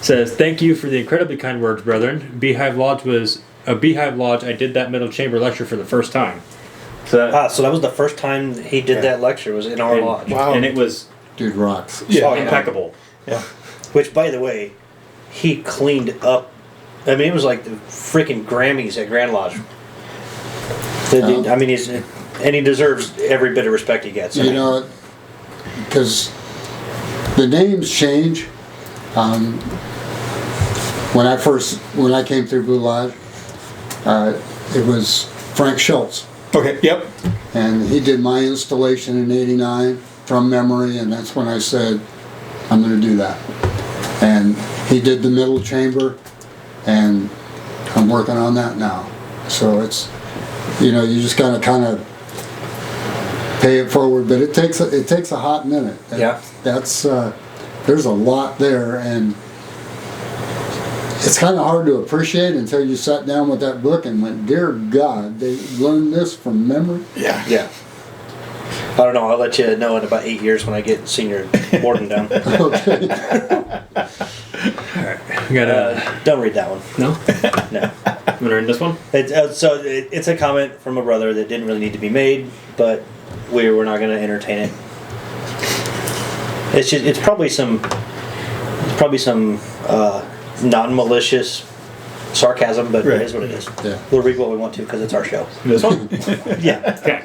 Says, "Thank you for the incredibly kind words, brethren. Beehive Lodge was a Beehive Lodge. I did that middle chamber lecture for the first time." So that was the first time he did that lecture. Was in our lodge. Wow. And it was Dude rocks. impeccable. Yeah. Which, by the way, he cleaned up. I mean, it was like the freaking Grammys at Grand Lodge. I mean, he deserves every bit of respect he gets. You know, because the names change. When I came through Blue Lodge, it was Frank Schultz, Okay. Yep. and he did my installation in '89 from memory, and that's when I said, I'm going to do that. And he did the middle chamber, and I'm working on that now. So it's, you just got to kind of pay it forward, but it takes a hot minute. Yeah. That's there's a lot there, and it's kind of hard to appreciate until you sat down with that book and went, dear God, they learned this from memory. Yeah. Yeah. I don't know. I'll let you know in about 8 years when I get senior boarding down. Okay. We got Don't read that one. no. No. I'm gonna read this one. It's a comment from a brother that didn't really need to be made, but we're not going to entertain it. It's probably some non-malicious sarcasm, but Right. it is what it is. Yeah. We'll read what we want to because it's our show. This one. Yeah. Okay.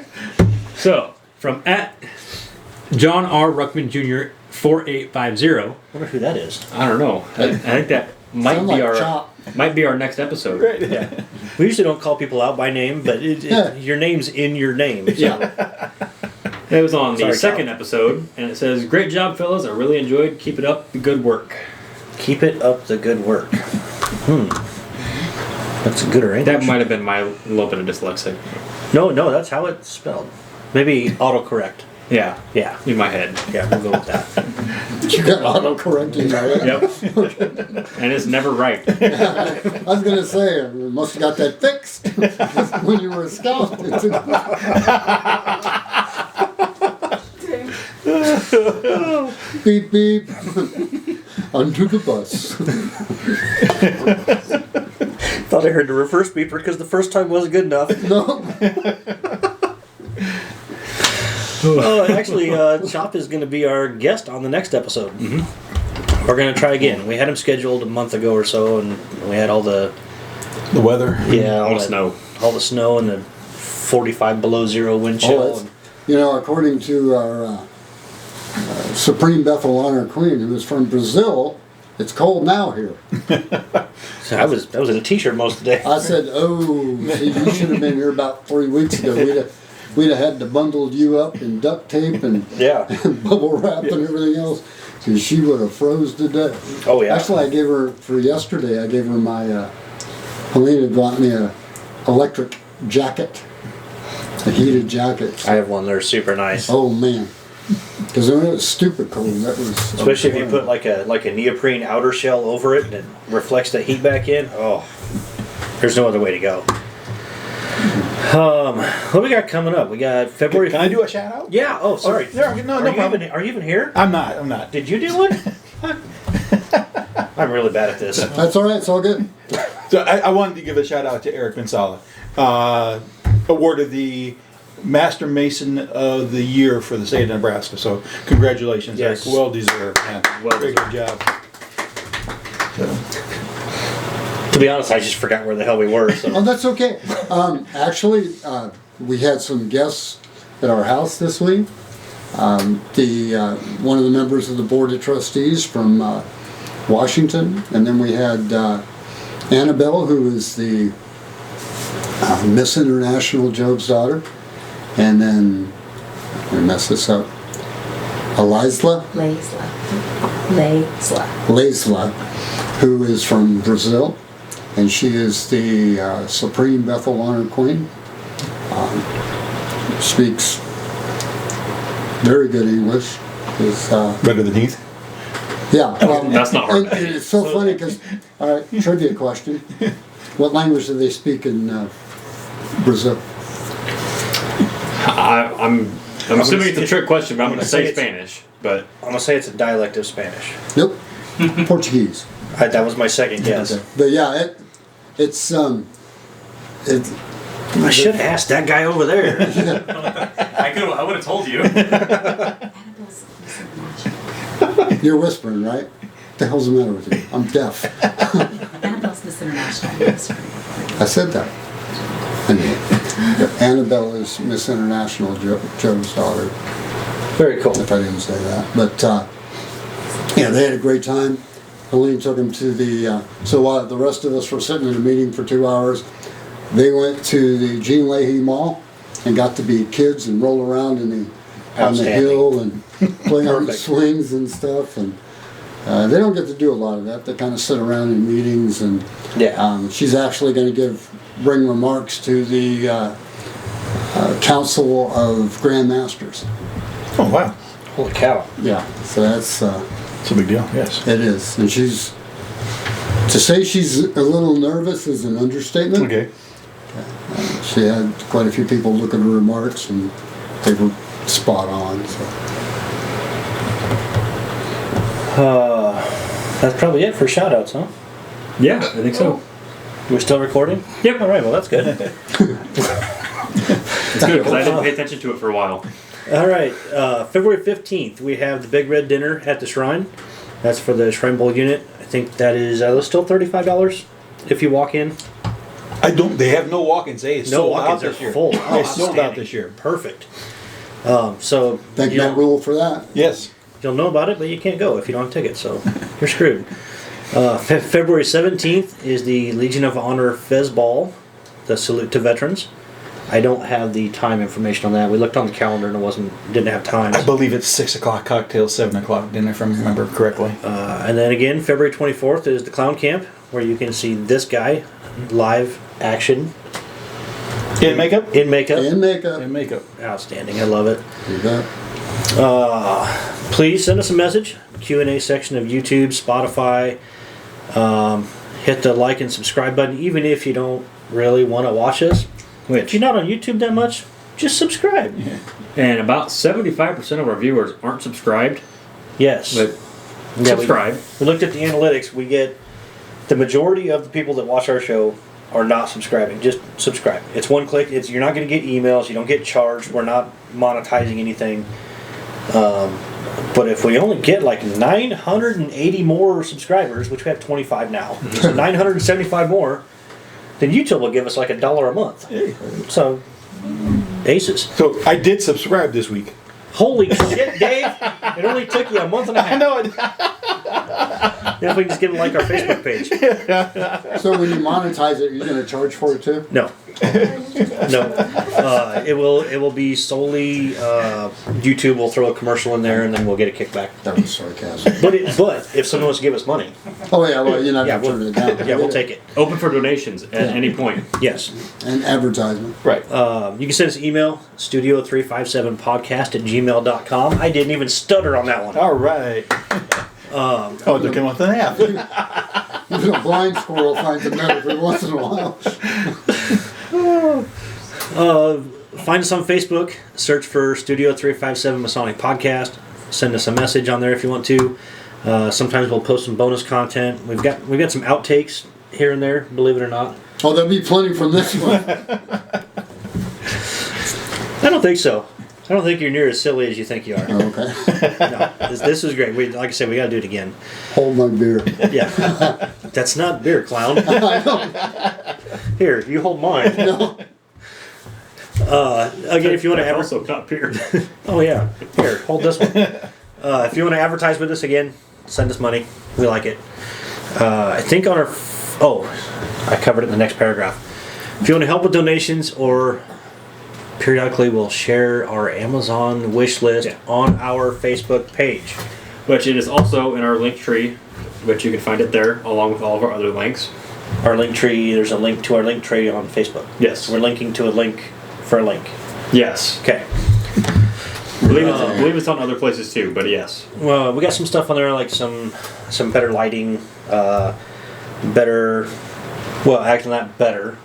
So from @John R. Ruckman Jr. 4850. I wonder who that is. I don't know. I think that might Sound be like our Chop. next episode. Right. Yeah. We usually don't call people out by name, but your name's in your name. So. Yeah. It was on the Sorry, second Cal. episode, and it says, "Great job, fellas. I really enjoyed. Keep it up. The good work." Keep it up the good work. That's gooder, ain't That it? might have been my little bit of dyslexic. No, that's how it's spelled. Maybe autocorrect. Yeah. Yeah. In my head. Yeah, we'll go with that. You got autocorrect in there. Yep. And it's never right. I was going to say, you must have got that fixed when you were a scout. Beep, beep. Onto the bus. Thought I heard the reverse beeper because the first time wasn't good enough. No. Actually, Chop is going to be our guest on the next episode. Mm-hmm. We're going to try again. We had him scheduled a month ago or so, and we had all the weather. Yeah, All the snow. All the snow and the 45 below zero wind chill. According to our Supreme Bethel Honor Queen, who is from Brazil, it's cold now here. So I was in a t-shirt most of the day. I said, see, you should have been here about 3 weeks ago. We'd have had to bundle you up in duct tape and, and bubble wrap and everything else. Because she would have froze to death. Oh, yeah. Actually, I gave her, for yesterday, my, Helena bought me a electric jacket. A heated jacket. I have one. They're super nice. Oh, man. Because when it was stupid cold, that was... Especially if you put like a neoprene outer shell over it and it reflects the heat back in. Oh, there's no other way to go. What we got coming up? We got February... Can I do a shout out? Yeah. Oh, sorry. No problem. Are you even here? I'm not. Did you do one? I'm really bad at this. That's all right. It's all good. So I wanted to give a shout out to Eric Benzala. Awarded the Master Mason of the Year for the state of Nebraska. So congratulations, Yes. Eric. Well deserved. Man. Very good job. To be honest, I just forgot where the hell we were. So. Oh, that's okay. Actually, we had some guests at our house this week. One of the members of the Board of Trustees from Washington, and then we had Annabelle, who is the Miss International, Job's daughter, and then, I'm going to mess this up, Laisla, who is from Brazil, and she is the Supreme Bethel Honor Queen. Speaks very good English. Better than Heath. Yeah, well, That's not hard. and it's so funny because, all right, trivia question. What language do they speak in Brazil? I'm assuming it's a trick question, but I'm going to say it's- Spanish. But I'm gonna say it's a dialect of Spanish. Nope, Portuguese. That was my second guess. Okay. But yeah, it's I should have asked that guy over there. I would have told you. You're whispering, right? What the hell's the matter with you? I'm deaf. Annabelle's Miss International. I said that. Anyway, Annabelle is Miss International, Joe's daughter. Very cool. If I didn't say that. But yeah, they had a great time. Helene took them to the, so while the rest of us were sitting in a meeting for 2 hours, they went to the Gene Leahy Mall and got to be kids and roll around on the Outstanding. hill and play on the Perfect. swings and stuff. And they don't get to do a lot of that. They kind of sit around in meetings, and Yeah. she's actually going to bring remarks to the Council of Grand Masters. Oh, wow. Holy cow. Yeah, so that's It's a big deal, yes. it is, and to say she's a little nervous is an understatement. Okay. She had quite a few people look at her remarks, and they were spot on. So That's probably it for shout outs, huh? Yeah, I think so. We're still recording? Yep. All right, well, that's good. It's good because I didn't pay attention to it for a while. All right, February 15th, we have the Big Red Dinner at the Shrine. That's for the Shrine Bowl unit. I think that is still $35 if you walk in. They have no walk-ins. They No sold walk-ins, out they're this year. full. They sold out Outstanding. this year. Perfect. So thank you'll, that rule for that. Yes. you'll know about it, but you can't go if you don't have tickets, so you're screwed. February 17th is the Legion of Honor Fez Ball, the Salute to Veterans. I don't have the time information on that. We looked on the calendar and didn't have time. I believe it's 6 o'clock cocktail, 7 o'clock dinner, if I remember correctly. And then again, February 24th is the Clown Camp, where you can see this guy live action In makeup? in makeup. And makeup. In makeup. Outstanding. I love it. You bet. Please send us a message. Q&A section of YouTube, Spotify. Hit the like and subscribe button, even if you don't really want to watch us. If you're not on YouTube that much, just subscribe. Yeah. And about 75% of our viewers aren't subscribed. Yes. But Yeah, subscribe. We looked at the analytics. We get the majority of the people that watch our show are not subscribing. Just subscribe. It's one click. You're not going to get emails. You don't get charged. We're not monetizing anything. But if we only get like 980 more subscribers, which we have 25 now, so 975 more, then YouTube will give us like $1 a month. Hey. So, aces. So I did subscribe this week. Holy shit, Dave! It only took you a month and a half. know it. Now if we can just get like our Facebook page. So when you monetize it, you're going to charge for it too? No. No. It will be solely YouTube will throw a commercial in there and then we'll get a kickback. That was sarcasm. But if someone wants to give us money, Oh yeah, well you're not yeah, going to turn it down. yeah, we'll take it. Open for donations at any point. Yes. And advertisement. Right. You can send us an email, studio357podcast@gmail.com. I didn't even stutter on that one. All right. It took a month and a half. Even a blind squirrel finds a nut every once in a while. Find us on Facebook. Search for Studio 357 Masonic Podcast. Send us a message on there if you want to. Sometimes we'll post some bonus content. We've got some outtakes here and there, believe it or not. Oh, there'll be plenty from this one. I don't think so. I don't think you're near as silly as you think you are. Oh, okay. No, this was great. Like I said, we got to do it again. Hold my beer. Yeah. That's not beer, clown. I know. Here, you hold mine. No. Again, if you want to also not here. oh yeah, here, hold this one. If you want to advertise with us again, send us money. We like it. I think on our I covered it in the next paragraph. If you want to help with donations, or periodically we'll share our Amazon wish list on our Facebook page, Which it is also in our link tree, which you can find it there along with all of our other links. our link tree. There's a link to our link tree on Facebook. Yes. We're linking to a link for a link. Yes. Okay. I believe it's on other places too, but yes. Well, we got some stuff on there, like some better lighting, better. Well, actually, not better.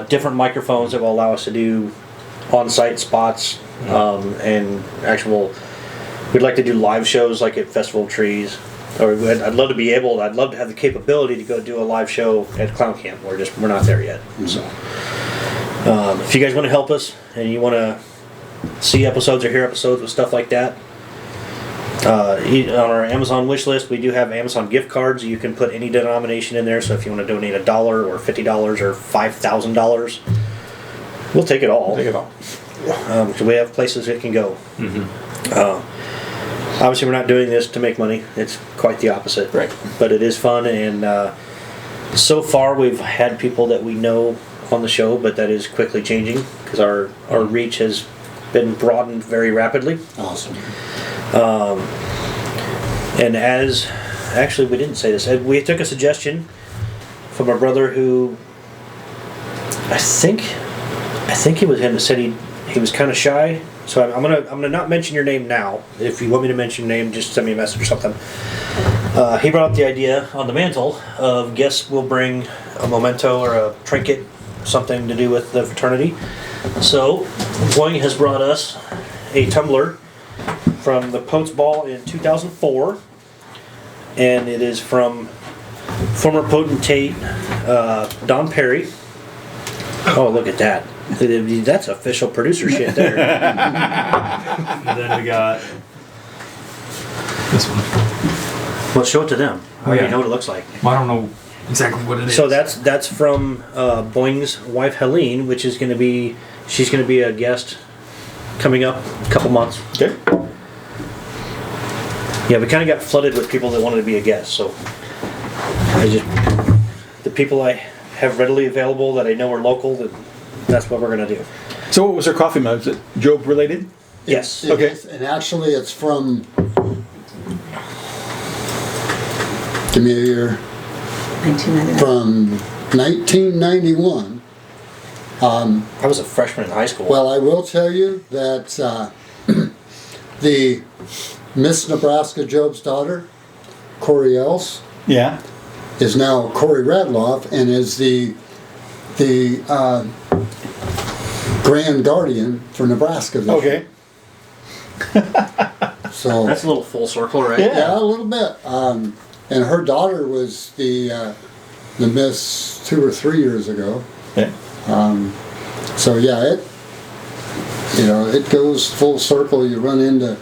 Different microphones that will allow us to do on-site spots, and actual. We'd like to do live shows like at Festival of Trees, or I'd love to be able. I'd love to have the capability to go do a live show at Clown Camp. We're not there yet. So, if you guys want to help us and you want to see episodes or hear episodes with stuff like that, on our Amazon wish list, we do have Amazon gift cards. You can put any denomination in there. So if you want to donate $1 or $50 or $5,000, we'll take it all. Take it all. So we have places it can go. Obviously, we're not doing this to make money. It's quite the opposite. Right. But it is fun, and so far we've had people that we know on the show, but that is quickly changing because our reach has been broadened very rapidly. Awesome. And actually we didn't say this, we took a suggestion from a brother who I think he was him that said he was kind of shy. So I'm gonna not mention your name now. If you want me to mention your name, just send me a message or something. He brought up the idea on the mantle of guests will bring a memento or a trinket, something to do with the fraternity. So Boeing has brought us a tumbler from the Poets Ball in 2004, and it is from former potentate Don Perry. Oh, look at that. That's official producer shit there. And then we got This one. Well, show it to them. I already yeah. know what it looks like. Well, I don't know exactly what it is. So that's from Boing's wife Helene, which is going to be, she's going to be a guest coming up a couple months. Okay. Yeah, we kind of got flooded with people that wanted to be a guest, so the people I have readily available that I know are local, that's what we're going to do. So what was her coffee mug? Is it Job related? Yes. It Okay. is, and actually it's from, give me a year, 1999. from 1991. I was a freshman in high school. Well, I will tell you that the Miss Nebraska Job's daughter, Corey Else, Yeah. is now Corey Radloff and is the Grand Guardian for Nebraska this year. Okay. So that's a little full circle, right? yeah, a little bit. And her daughter was the Miss 2 or 3 years ago. Yeah. So yeah, it goes full circle. You run into,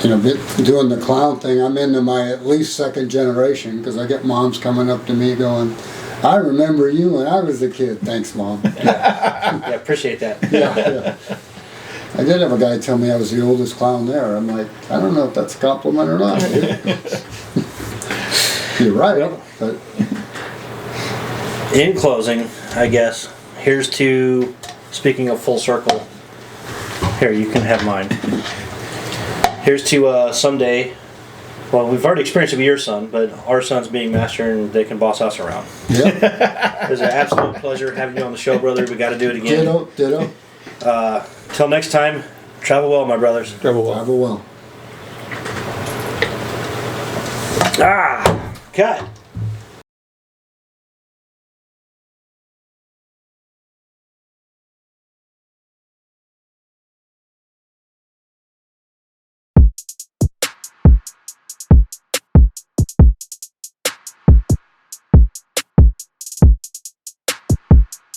doing the clown thing. I'm into my at least second generation because I get moms coming up to me going, "I remember you when I was a kid." Thanks, Mom. Yeah, appreciate that. Yeah. I did have a guy tell me I was the oldest clown there. I'm like, I don't know if that's a compliment or not. You're right, Well, but in closing, I guess, here's to, speaking of full circle, here, you can have mine. Here's to someday, well, we've already experienced it with your son, but our sons being master and they can boss us around. yeah, It was an absolute pleasure having you on the show, brother. We got to do it again. ditto. Till next time, travel well, my brothers. Travel well. Travel well. Cut.